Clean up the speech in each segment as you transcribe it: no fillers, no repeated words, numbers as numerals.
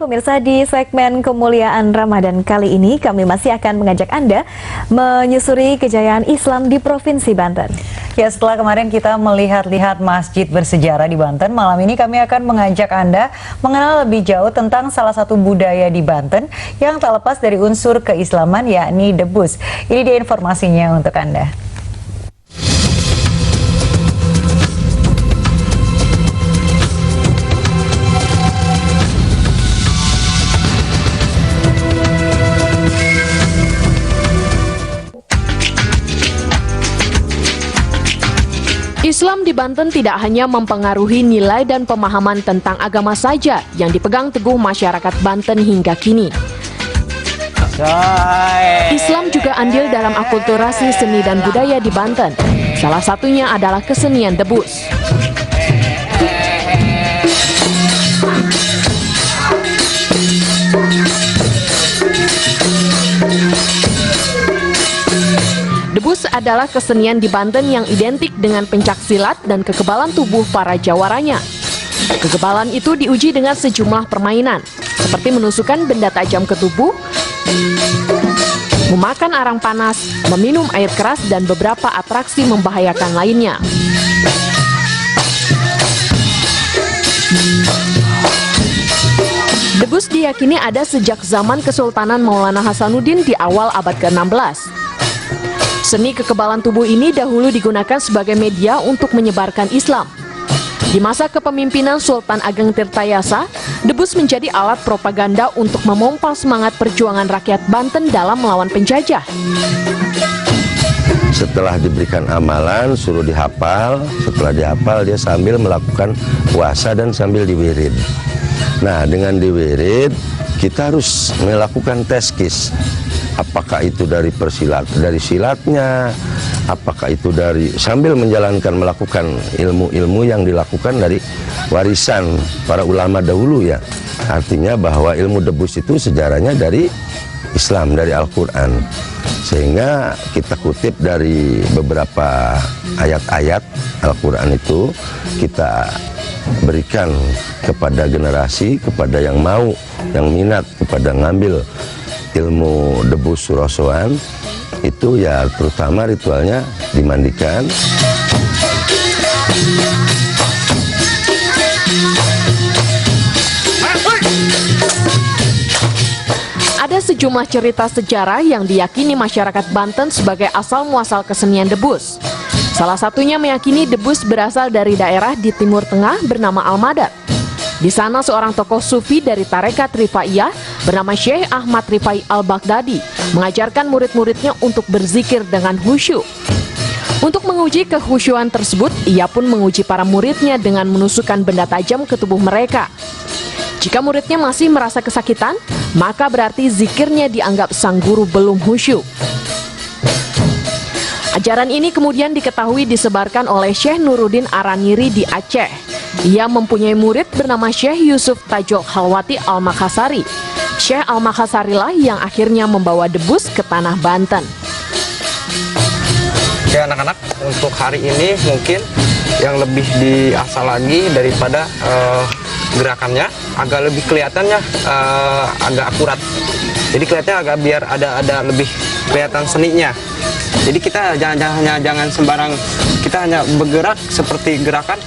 Pemirsa, di segmen kemuliaan Ramadan kali ini kami masih akan mengajak Anda menyusuri kejayaan Islam di Provinsi Banten. Ya, setelah kemarin kita melihat-lihat masjid bersejarah di Banten, malam ini kami akan mengajak Anda mengenal lebih jauh tentang salah satu budaya di Banten yang tak lepas dari unsur keislaman, yakni debus. Ini dia informasinya untuk Anda. Islam di Banten tidak hanya mempengaruhi nilai dan pemahaman tentang agama saja yang dipegang teguh masyarakat Banten hingga kini. Islam juga andil dalam akulturasi seni dan budaya di Banten. Salah satunya adalah kesenian debus. Debus adalah kesenian di Banten yang identik dengan pencak silat dan kekebalan tubuh para jawaranya. Kekebalan itu diuji dengan sejumlah permainan, seperti menusukkan benda tajam ke tubuh, memakan arang panas, meminum air keras, dan beberapa atraksi membahayakan lainnya. Debus diyakini ada sejak zaman Kesultanan Maulana Hasanuddin di awal abad ke-16. Seni kekebalan tubuh ini dahulu digunakan sebagai media untuk menyebarkan Islam. Di masa kepemimpinan Sultan Ageng Tirtayasa, debus menjadi alat propaganda untuk memompa semangat perjuangan rakyat Banten dalam melawan penjajah. Setelah diberikan amalan, suruh dihafal. Setelah dihafal, dia sambil melakukan puasa dan sambil diwirid. Nah, dengan diwirid, kita harus melakukan tezkis. Apakah itu dari silatnya, apakah itu dari sambil menjalankan melakukan ilmu-ilmu yang dilakukan dari warisan para ulama dahulu ya. Artinya bahwa ilmu debus itu sejarahnya dari Islam, dari Al-Quran. Sehingga kita kutip dari beberapa ayat-ayat Al-Quran itu, kita berikan kepada generasi, kepada yang mau, yang minat, kepada ngambil ilmu debus surosoan itu ya, terutama ritualnya dimandikan. Ada sejumlah cerita sejarah yang diyakini masyarakat Banten sebagai asal muasal kesenian debus. Salah satunya meyakini debus berasal dari daerah di Timur Tengah bernama Al-Madad. Di sana seorang tokoh sufi dari tarekat Rifaiyah bernama Syekh Ahmad Rifai Al-Baghdadi mengajarkan murid-muridnya untuk berzikir dengan khusyuk. Untuk menguji kekhusyuan tersebut, ia pun menguji para muridnya dengan menusukkan benda tajam ke tubuh mereka. Jika muridnya masih merasa kesakitan, maka berarti zikirnya dianggap sang guru belum khusyuk. Ajaran ini kemudian diketahui disebarkan oleh Syekh Nuruddin Araniri di Aceh. Ia mempunyai murid bernama Syekh Yusuf Tajok Halwati Al-Makassari. Syekh Al-Makassari lah yang akhirnya membawa debus ke tanah Banten. Oke anak-anak, untuk hari ini mungkin yang lebih diasah lagi daripada gerakannya, agak lebih kelihatannya agak akurat. Jadi kelihatannya agak biar ada lebih kelihatan seninya. Jadi kita jangan sembarang, kita hanya bergerak seperti gerakan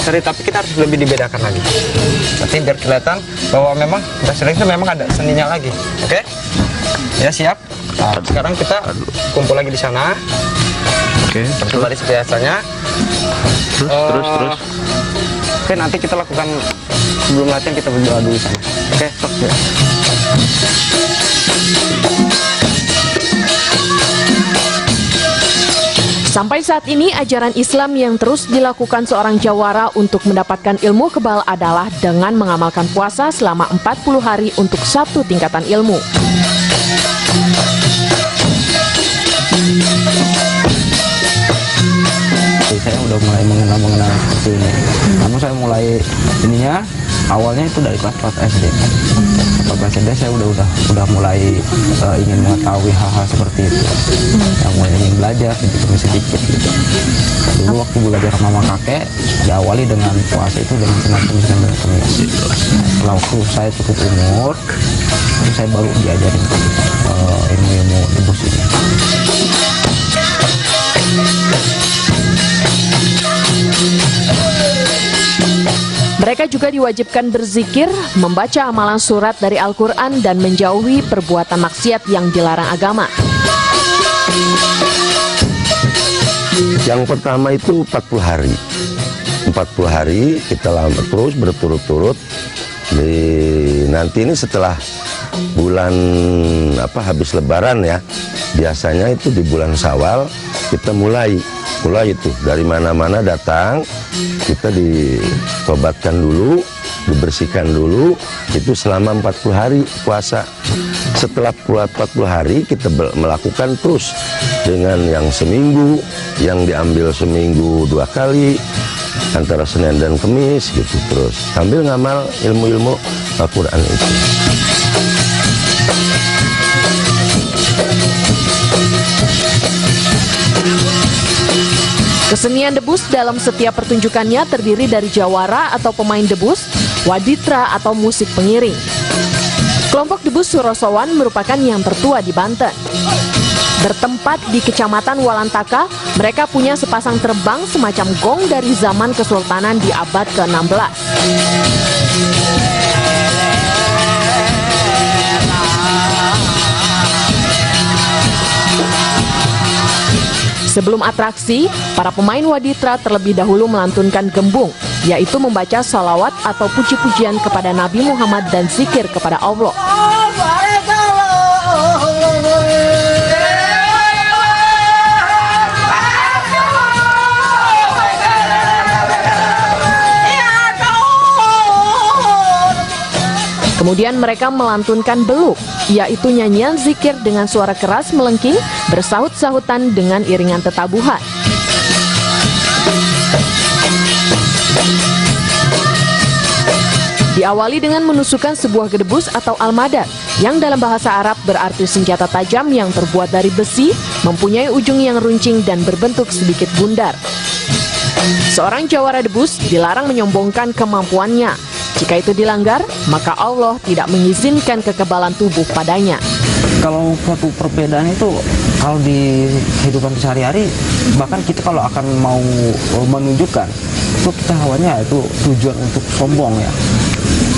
seri, tapi kita harus lebih dibedakan lagi. Nanti biar kelihatan bahwa memang wrestling itu memang ada seninya lagi. Oke? Ya siap. Nah, sekarang kita kumpul lagi di sana. Oke. Kembali seperti biasanya. Terus. Oke, nanti kita lakukan sebelum latihan kita berdoa dulu sana. Oke, sok ya. Sampai saat ini, ajaran Islam yang terus dilakukan seorang jawara untuk mendapatkan ilmu kebal adalah dengan mengamalkan puasa selama 40 hari untuk satu tingkatan ilmu. Saya udah mulai mengenal seperti ini. Namun saya mulai ininya awalnya itu dari kelas 4 SD. Kelas SD saya udah mulai ingin mengetahui hal-hal seperti itu. Yang mulai ingin belajar sedikit gitu. Dulu waktu belajar sama mama kakek, diawali dengan puasa itu dengan Senin Kamis dan Kamis. Setelah waktu saya cukup umur, itu saya baru diajarin ilmu-ilmu debus ini. Mereka juga diwajibkan berzikir, membaca amalan surat dari Al-Quran, dan menjauhi perbuatan maksiat yang dilarang agama. Yang pertama itu 40 hari. 40 hari kita lama terus berturut-turut. Nanti ini setelah bulan habis Lebaran ya. Biasanya itu di bulan Syawal kita mulai itu dari mana-mana datang, kita ditobatkan dulu, dibersihkan dulu, itu selama 40 hari puasa. Setelah 40 hari kita melakukan terus dengan yang seminggu, yang diambil seminggu 2 kali antara Senin dan Kamis gitu, terus sambil ngamal ilmu-ilmu Al-Quran itu. Kesenian debus dalam setiap pertunjukannya terdiri dari jawara atau pemain debus, waditra atau musik pengiring. Kelompok debus Surosowan merupakan yang tertua di Banten. Bertempat di Kecamatan Walantaka, mereka punya sepasang terbang semacam gong dari zaman Kesultanan di abad ke-16. Sebelum atraksi, para pemain waditra terlebih dahulu melantunkan gembung, yaitu membaca salawat atau puji-pujian kepada Nabi Muhammad dan zikir kepada Allah. Kemudian mereka melantunkan beluk, yaitu nyanyian zikir dengan suara keras melengking, bersahut-sahutan dengan iringan tetabuhan. Diawali dengan menusukan sebuah gedebus atau almadad, yang dalam bahasa Arab berarti senjata tajam yang terbuat dari besi, mempunyai ujung yang runcing dan berbentuk sedikit bundar. Seorang jawara debus dilarang menyombongkan kemampuannya. Jika itu dilanggar, maka Allah tidak mengizinkan kekebalan tubuh padanya. Kalau suatu perbedaan itu, kalau di kehidupan sehari-hari, bahkan kita kalau akan mau menunjukkan, itu kita hawanya itu tujuan untuk sombong ya.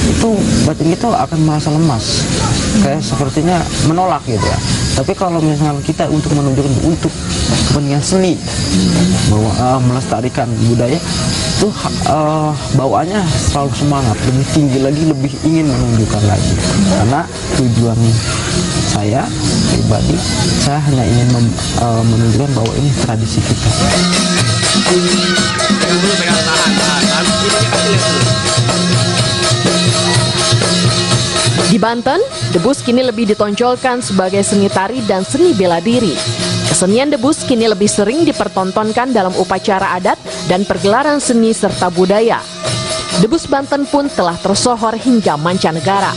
Itu batin kita akan merasa lemas, kayak sepertinya menolak gitu ya. Tapi kalau misalnya kita untuk menunjukkan untuk kepentingan seni, bahwa melestarikan budaya, itu bawaannya selalu semangat, lebih tinggi lagi, lebih ingin menunjukkan lagi. Karena tujuan saya pribadi, saya hanya ingin menunjukkan bahwa ini tradisi kita. Di Banten, debus kini lebih ditonjolkan sebagai seni tari dan seni bela diri. Kesenian debus kini lebih sering dipertontonkan dalam upacara adat dan pergelaran seni serta budaya. Debus Banten pun telah tersohor hingga mancanegara.